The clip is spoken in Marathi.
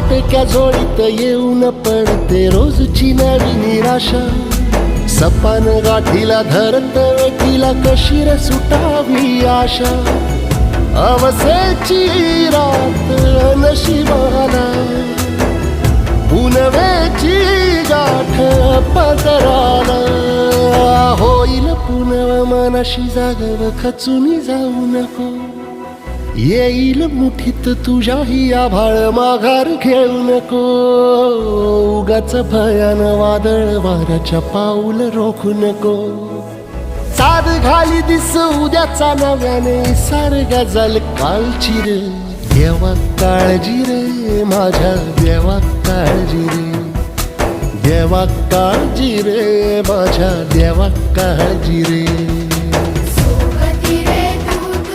फाटक्या झोळीत येऊन पडते रोजची नवी निराशा. सपान गाठीला धरत वेठीला कशी रे सुटावी आशा. अवसेची रात नशिबाला पुनवेची गाठ पदराला. होईल पुनव मनाशी जागव खचून जाऊ नको. येईल मुठीत तुझ्याही आभाळ माघार घेऊ नको. उगाच भयान वादळ वाऱ्याच्या पाऊल रोखू नको. साध घाली दिस उद्याचा नव्याने सारं गजल कालची रे. देवा काळजी रे माझ्या देवा काळजी रे. देवा काळजी रे माझ्या देवा काळजी रे.